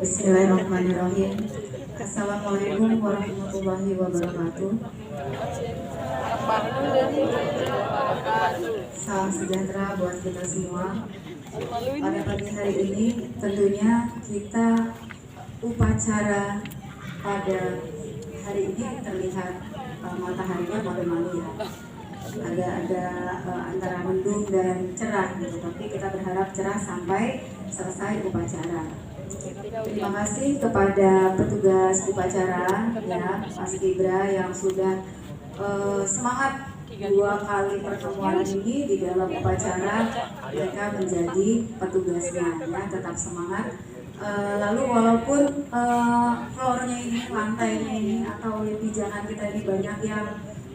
Bismillahirrahmanirrahim. Assalamualaikum warahmatullahi wabarakatuh. Salam sejahtera buat kita semua. Pada pagi hari ini tentunya kita upacara pada hari ini terlihat mataharinya malu-malu ya. Agak antara mendung dan cerah gitu. Tapi kita berharap cerah sampai selesai upacara. Terima kasih kepada petugas upacara ya, Paskibra yang sudah semangat 2 kali pertemuan ini di dalam upacara. Mereka menjadi petugasnya ya, tetap semangat. Lalu walaupun floornya ini, lantainya ini atau pijangan kita ini banyak yang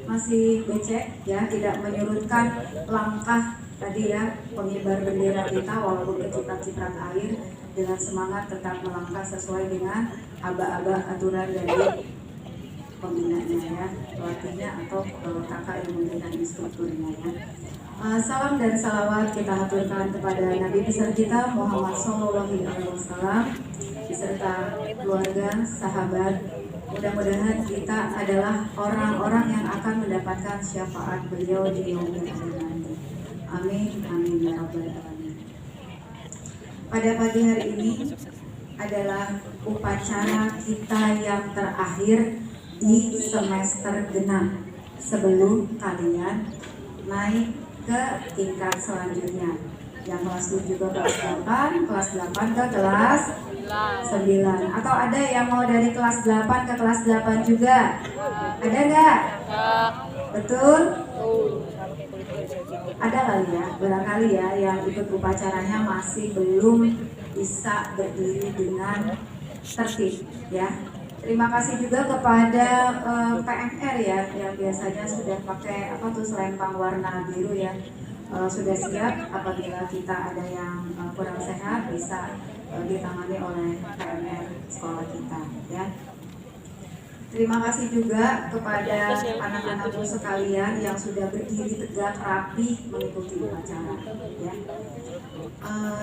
masih becek ya, tidak menyurutkan langkah tadi ya pengibar bendera kita, walaupun keciprat-ciprat air, dengan semangat tetap melangkah sesuai dengan aba-aba aturan dari pembinanya ya, pelatihnya atau kakak yang memberikan instrukturnya ya. Salam dan salawat kita haturkan kepada Nabi besar kita Muhammad SAW beserta keluarga, sahabat. Mudah-mudahan kita adalah orang-orang yang akan mendapatkan syafaat beliau di yaumil akhir nanti. Amin, amin ya rabbal alamin. Pada pagi hari ini adalah upacara kita yang terakhir di semester genap sebelum kalian naik ke tingkat selanjutnya. Yang kelas 7 ke kelas 8, kelas 8 ke kelas 9. Atau ada yang mau dari kelas 8 ke kelas 8 juga? Ada nggak? Betul? Ada kali ya, barangkali ya yang ikut upacaranya masih belum bisa berdiri dengan tertib ya. Terima kasih juga kepada PMR ya, yang biasanya sudah pakai selempang warna biru ya. Sudah siap apabila kita ada yang kurang sehat bisa ditangani oleh PMR sekolah kita ya. Terima kasih juga kepada anak-anakku sekalian yang sudah berdiri tegak rapi mengikuti upacara ya.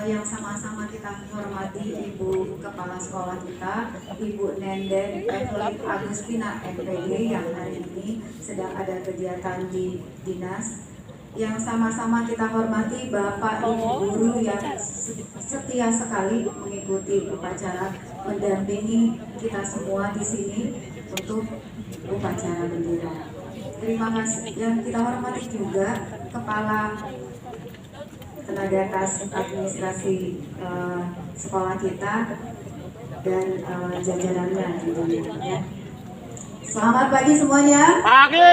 Yang sama-sama kita hormati Ibu Kepala Sekolah kita, Ibu Nenden Evelyn Agustina MPD yang hari ini sedang ada kegiatan di dinas. Yang sama-sama kita hormati Bapak Ibu Guru yang setia sekali mengikuti upacara, mendampingi kita semua di sini untuk upacara bendera. Terima kasih. Dan kita hormati juga Kepala Tenaga Administrasi sekolah kita dan jajarannya tentunya ya. Selamat pagi semuanya. Pagi.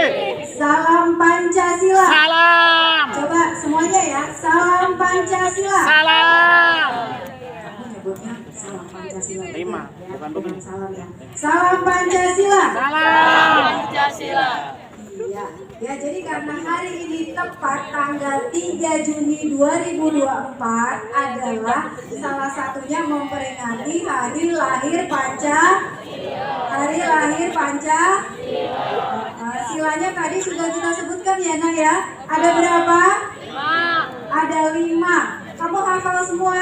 Salam Pancasila. Salam. Coba semuanya ya. Salam Pancasila. Salam. Kamu nyebutnya salam Pancasila. 5, ya, bukan salam ya. Salam Pancasila. Salam Pancasila. Iya. Ya, jadi karena hari ini tepat tanggal 3 Juni 2024 adalah salah satunya memperingati hari lahir Silanya tadi sudah kita sebutkan ya Nak ya. Ada berapa? 5. Ada 5. Kamu hafal semua?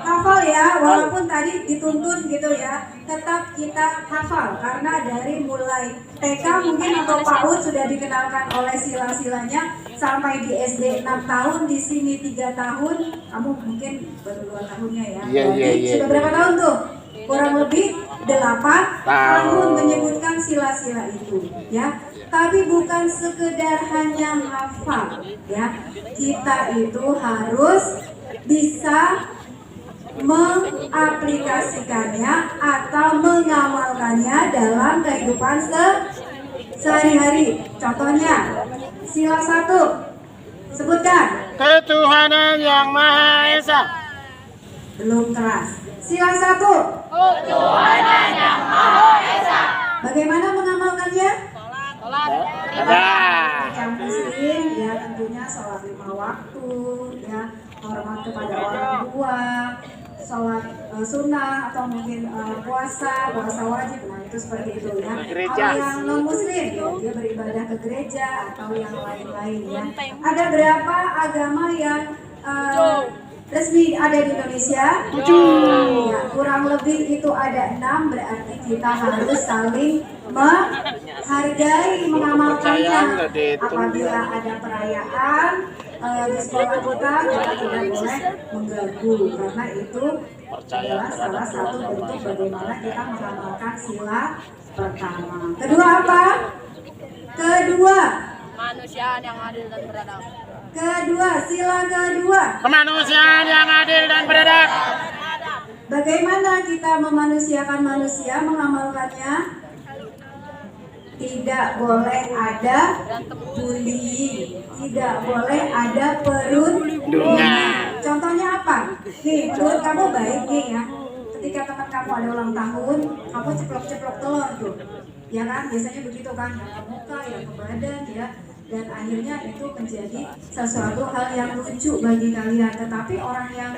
Hafal ya, walaupun tadi dituntun gitu ya. Tetap kita hafal karena dari mulai TK mungkin atau PAUD sudah dikenalkan oleh sila-silanya sampai di SD 6 tahun, di sini 3 tahun. Kamu mungkin baru 2 tahunnya ya. Jadi sudah berapa tahun tuh? Kurang lebih 8 tahun menyebutkan sila-sila itu ya. Tapi bukan sekedar hanya hafal ya. Kita itu harus bisa mengaplikasikannya atau mengamalkannya dalam kehidupan sehari-hari. Contohnya sila 1, sebutkan. Ketuhanan yang Maha Esa. Belum keras. Sila 1. Ketuhanan yang Maha Esa. Bagaimana mengamalkannya? Ada. Muslim ya, tentunya sholat 5 waktu ya, hormat kepada orang tua, sholat sunnah atau mungkin puasa wajib, nah itu seperti itu ya. Kalau yang non muslim dia beribadah ke gereja atau yang lain-lain ya. Ada berapa agama yang resmi ada di Indonesia? 7. Ya, kurang lebih itu ada 6, berarti kita harus saling menghargai, mengamalkannya. Apabila ada perayaan di sekolah kita tidak boleh mengganggu, karena itu adalah salah satu bentuk bagaimana kita mengamalkan sila pertama. Kedua apa? Kedua, Kemanusiaan yang adil dan beradab. kedua, sila kedua. Kemanusiaan yang adil dan beradab. Bagaimana kita memanusiakan manusia, mengamalkannya? Tidak boleh ada bullying, tidak boleh ada perundungan. Contohnya apa? Nih, menurut kamu baik nih ya. Ketika teman kamu ada ulang tahun, kamu ceplok-ceplok telur tuh, ya kan? Biasanya begitu kan, yang ke muka, yang ke badan, ya. Dan akhirnya itu menjadi sesuatu hal yang lucu bagi kalian. Tetapi orang yang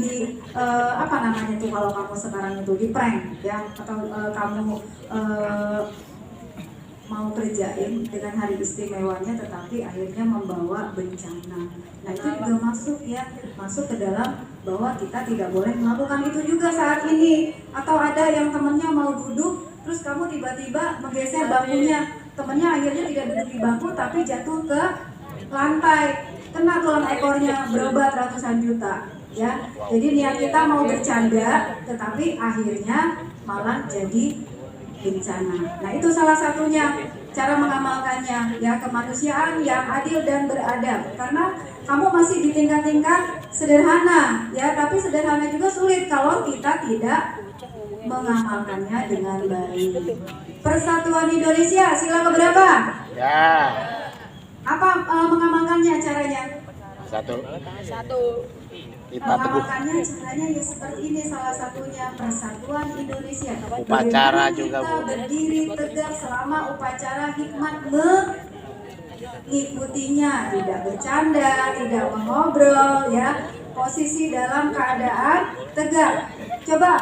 di apa namanya tuh kalau kamu sekarang itu di prank, ya, atau kamu mau kerjain dengan hari istimewanya, tetapi akhirnya membawa bencana. Nah itu juga masuk ke dalam bahwa kita tidak boleh melakukan itu juga saat ini. Atau ada yang temennya mau duduk, terus kamu tiba-tiba menggeser bangkunya, temennya akhirnya tidak duduk di bangku tapi jatuh ke lantai, kena tulang ekornya, berobat ratusan juta. Ya, jadi niat kita mau bercanda, tetapi akhirnya malah jadi bencana. Nah itu salah satunya cara mengamalkannya, ya, kemanusiaan yang adil dan beradab. Karena kamu masih di tingkat-tingkat sederhana, ya, tapi sederhana juga sulit kalau kita tidak mengamalkannya dengan baik. Persatuan Indonesia, sila keberapa? Ya. Apa mengamalkannya caranya? Satu. Kita teguh. Mengamalkannya caranya ya seperti ini, salah satunya Persatuan Indonesia. Upacara Bagaimana juga, kita Bu. berdiri tegak selama upacara, hikmat mengikutinya, tidak bercanda, tidak mengobrol, ya, posisi dalam keadaan tegak. Coba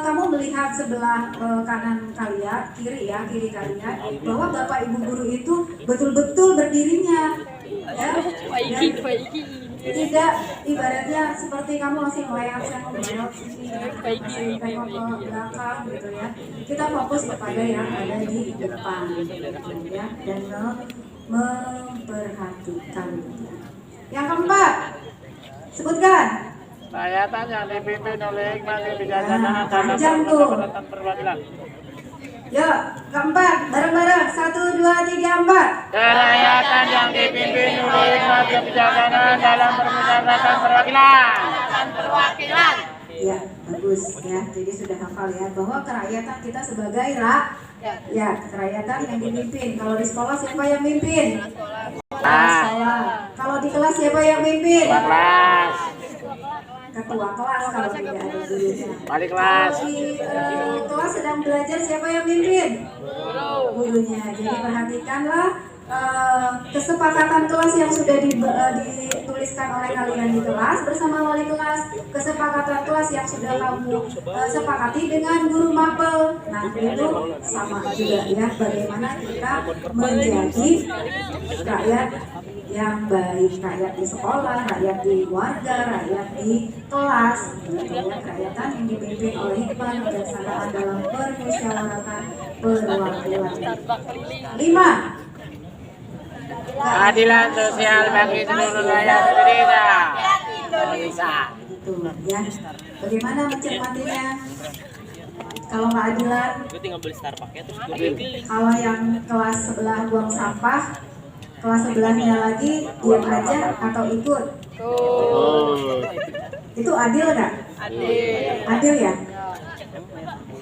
kamu melihat sebelah kanan kalian, kiri kalian, bahwa Bapak Ibu guru itu betul-betul berdirinya, ya, dan tidak ibaratnya seperti kamu masih melayang-layang belok sini, masih tengok ke belakang gitu ya. Kita fokus kepada yang ada di depan, ya, dan memperhatikan. Yang keempat, sebutkan. Rakyatan yang dipimpin oleh hikmat kebijaksanaan dalam panjang tuh. perwakilan. Yuk, keempat, bareng-bareng. 1, 2, 3, 4. Kerakyatan yang dipimpin oleh hikmat kebijaksanaan dalam permusyawaratan perwakilan. Ya, bagus ya. Jadi sudah hafal ya bahwa kerakyatan kita sebagai ya, kerakyatan yang dipimpin. Kalau di sekolah siapa yang mimpin? Sekolah. Kalau di kelas siapa yang mimpin? Kelas. Ketua kelas kalau tidak ada gurunya. Wali kelas. Kalau di kelas sedang belajar siapa yang mimpin? Gurunya. Jadi perhatikanlah kesepakatan kelas yang sudah dituliskan oleh kalian di kelas bersama wali kelas, kesepakatan kelas yang sudah kamu sepakati dengan guru mapel. Nah itu sama juga ya, bagaimana kita menjadi rakyat yang baik, rakyat di sekolah, rakyat di warga, rakyat di kelas, kerakyatan yang dipimpin oleh hikmat kebijaksanaan dalam permusyawaratan perwakilan. 5. Keadilan sosial bagi seluruh rakyat Indonesia. Itu ya. Bagaimana mencermatinya? Kalau keadilan, kalau yang kelas sebelah buang sampah, kelas sebelahnya lagi diam aja atau ikut, itu adil nggak? Adil ya.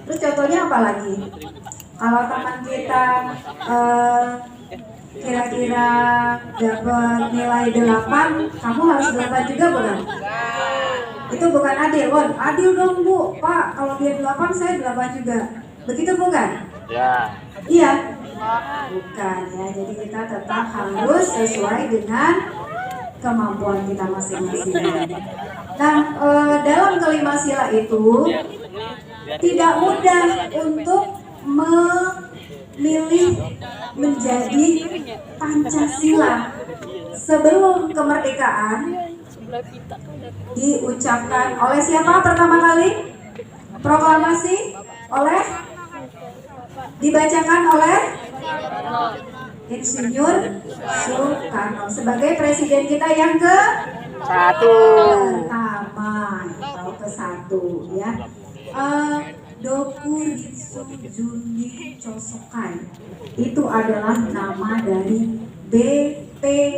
Terus contohnya apa lagi? Kalau teman kita kira-kira dapat nilai 8, kamu harus 8 juga bukan? Itu bukan adil. Wah, adil dong Bu, Pak, kalau dia 8 saya 8 juga. Begitu bukan? Ya. Iya. Bukan ya. Jadi kita tetap harus sesuai dengan kemampuan kita masing-masing. Nah, dalam kelima sila itu tidak mudah untuk memilih menjadi Pancasila. Sebelum kemerdekaan diucapkan oleh siapa pertama kali? Proklamasi oleh dibacakan oleh Insinyur Soekarno sebagai presiden kita yang Satu. pertama atau ke-1 ya. Dokuritsu Jundi Chosokai itu adalah nama dari BPUPKI.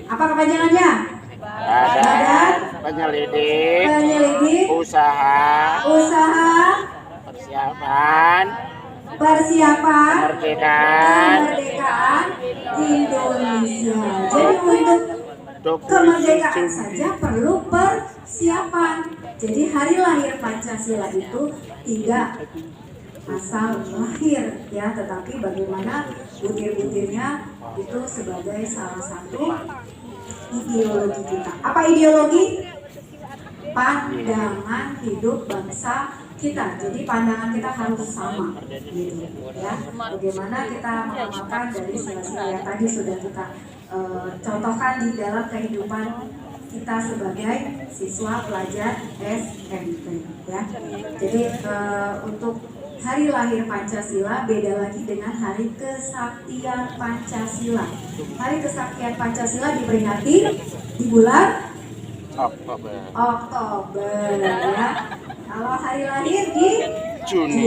Apa kepanjangannya? Badan Penyelidik Usaha Persiapan Kemerdekaan Indonesia. Jadi untuk kemerdekaan saja perlu persiapan. Jadi hari lahir Pancasila itu tidak asal lahir ya, tetapi bagaimana butir-butirnya itu sebagai salah satu ideologi kita. Apa ideologi? Pandangan hidup bangsa kita. Jadi pandangan kita harus sama gitu ya. Bagaimana kita mengamalkan dari sila-sila yang tadi sudah kita contohkan di dalam kehidupan kita sebagai siswa pelajar SMP ya. Jadi untuk hari lahir Pancasila beda lagi dengan hari kesaktian Pancasila. Hari kesaktian Pancasila diperingati di bulan Oktober ya. Kalau hari lahir di Juni.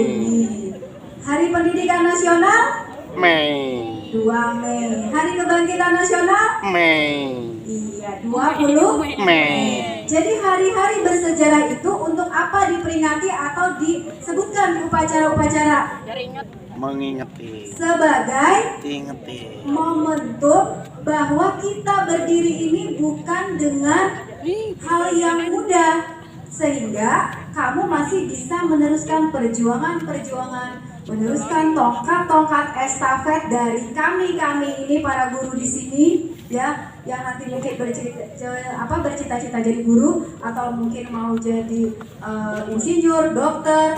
Hari Pendidikan Nasional Mei. 2 Mei. Hari Kebangkitan Nasional Mei. Iya, 20 Mei. Jadi hari-hari bersejarah itu untuk apa diperingati atau disebutkan di upacara-upacara? Mengingati. Sebagai Ingeti. momentum bahwa kita berdiri ini bukan dengan hal yang mudah, sehingga kamu masih bisa meneruskan perjuangan-perjuangan, meneruskan tongkat-tongkat estafet dari kami ini para guru di sini ya, yang nanti mungkin bercita-cita jadi guru atau mungkin mau jadi insinyur, dokter,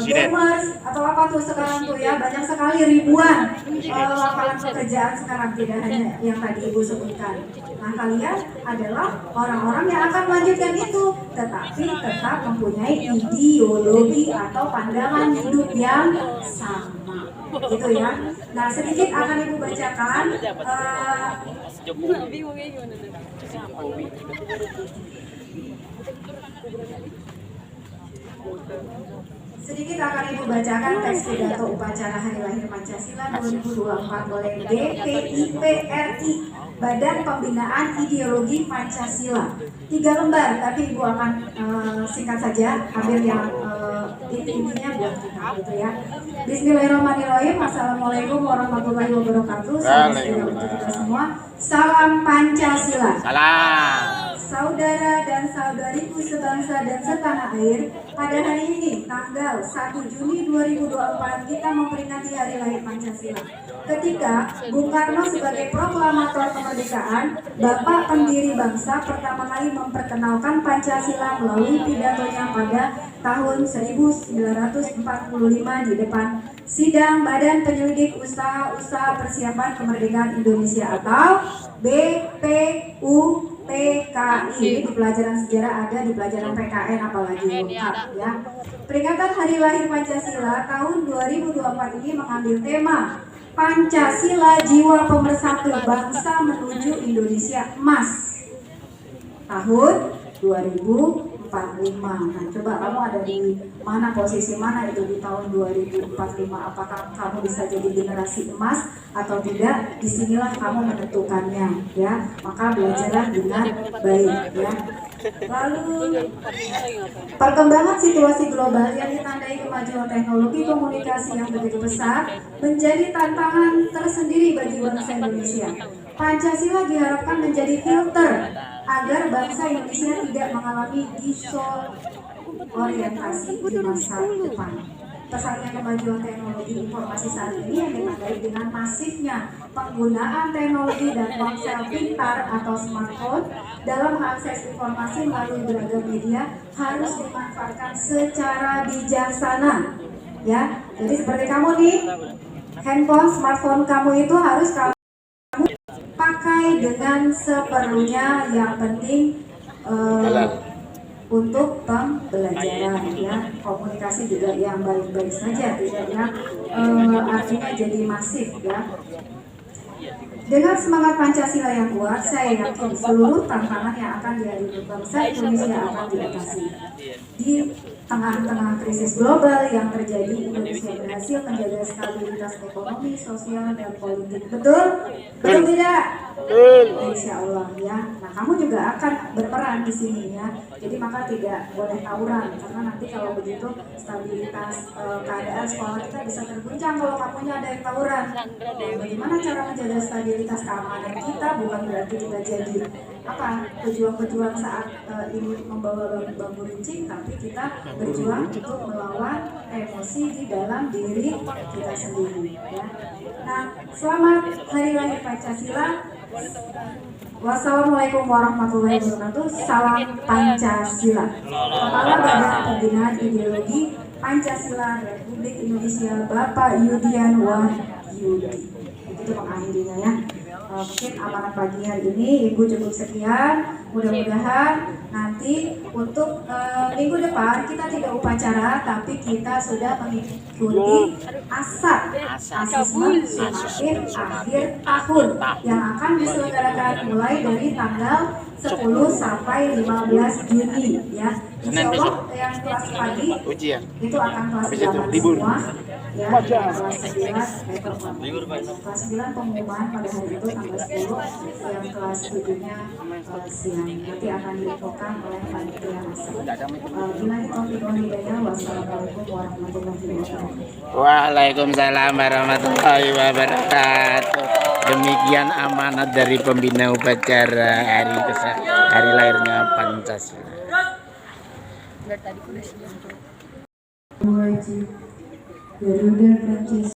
gamers atau apa tuh sekarang tuh ya, banyak sekali ribuan lapangan pekerjaan sekarang, tidak hanya yang tadi Ibu sebutkan. Nah, kalian adalah orang-orang yang akan melanjutkan itu, tetapi tetap mempunyai ideologi atau pandangan hidup yang sama, gitu ya. Nah, sedikit akan Ibu bacakan. Sedikit akan Ibu bacakan teks pidato upacara Hari Lahir Pancasila 2024 oleh BPIPRI, Badan Pembinaan Ideologi Pancasila. 3 lembar, tapi Ibu akan singkat saja, ambil yang intinya buat kita gitu ya. Bismillahirrahmanirrahim. Assalamualaikum warahmatullahi wabarakatuh. Salam sejahtera untuk kita semua. Salam Pancasila. Salam. Saudara dan saudariku sebangsa dan setanah air, pada hari ini tanggal 1 Juni 2024 kita memperingati Hari Lahir Pancasila. Ketika Bung Karno sebagai proklamator kemerdekaan, Bapak pendiri bangsa pertama kali memperkenalkan Pancasila melalui pidatonya pada tahun 1945 di depan Sidang Badan Penyelidik Usaha Persiapan Kemerdekaan Indonesia atau BPUPKI. Ini di pelajaran sejarah ada, di pelajaran PKN apalagi lengkap ya. Peringatan Hari Lahir Pancasila tahun 2024 ini mengambil tema Pancasila Jiwa Pemersatu Bangsa Menuju Indonesia Emas tahun 2045. Nah, coba kamu ada di mana, posisi mana itu di tahun 2045? Apakah kamu bisa jadi generasi emas atau tidak? Disinilah kamu menentukannya ya. Maka belajarlah dengan baik ya. Lalu perkembangan situasi global yang ditandai kemajuan teknologi komunikasi yang begitu besar menjadi tantangan tersendiri bagi bangsa Indonesia. Pancasila diharapkan menjadi filter agar bangsa Indonesia tidak mengalami disorientasi di masa depan. Pesatnya kemajuan teknologi informasi saat ini yang ditandai dengan masifnya penggunaan teknologi dan ponsel pintar atau smartphone dalam mengakses informasi melalui beragam media harus dimanfaatkan secara bijaksana. Ya, jadi seperti kamu nih, handphone, smartphone kamu itu harus kamu pakai dengan seperlunya, yang penting untuk pembelajaran ya, komunikasi juga yang baik-baik saja, tidak yang artinya jadi masif ya. Dengan semangat Pancasila yang kuat, saya yakin seluruh tantangan yang akan dihadapi bangsa Indonesia akan diatasi. Di tengah-tengah krisis global yang terjadi, Indonesia berhasil menjaga stabilitas ekonomi, sosial, dan politik. Betul? Betul tidak? Insya Allah ya. Nah, kamu juga akan berperan di sini ya. Jadi maka tidak boleh tawuran, karena nanti kalau begitu stabilitas keadaan sekolah kita bisa terguncang kalau kamunya ada yang tawuran. Nah, bagaimana cara menjaga stabilitas keamanan kita? Bukan berarti kita jadi pejuang-pejuang saat ini membawa bambu runcing, tapi kita berjuang untuk melawan emosi di dalam diri kita sendiri ya. Nah, selamat Hari Lahir Pancasila. Wassalamualaikum warahmatullahi wabarakatuh. Salam Pancasila. Kepala Badan Pembinaan Ideologi Pancasila Republik Indonesia, Bapak Yudian Wahyudi. Itu mengakhirinya ya. Mungkin amanat pagi hari ini Ibu cukup sekian. Mudah-mudahan nanti untuk minggu depan kita tidak upacara, tapi kita sudah mengikuti asesmen sumatif akhir tahun yang akan diselenggarakan mulai dari tanggal 10 sampai 15 Juni ya. Insya Allah yang kelas pagi itu akan kelas 8 semua ya, kelas 9 pengumuman pada hari itu tanggal 10, yang kelas 7-nya siang nanti akan diinfokan oleh panitia asal. Wassalamualaikum warahmatullahi wabarakatuh. Waalaikumsalam warahmatullahi wabarakatuh. Demikian amanat dari pembina upacara hari lahirnya Pancasila. Wajib Garuda Pancasila.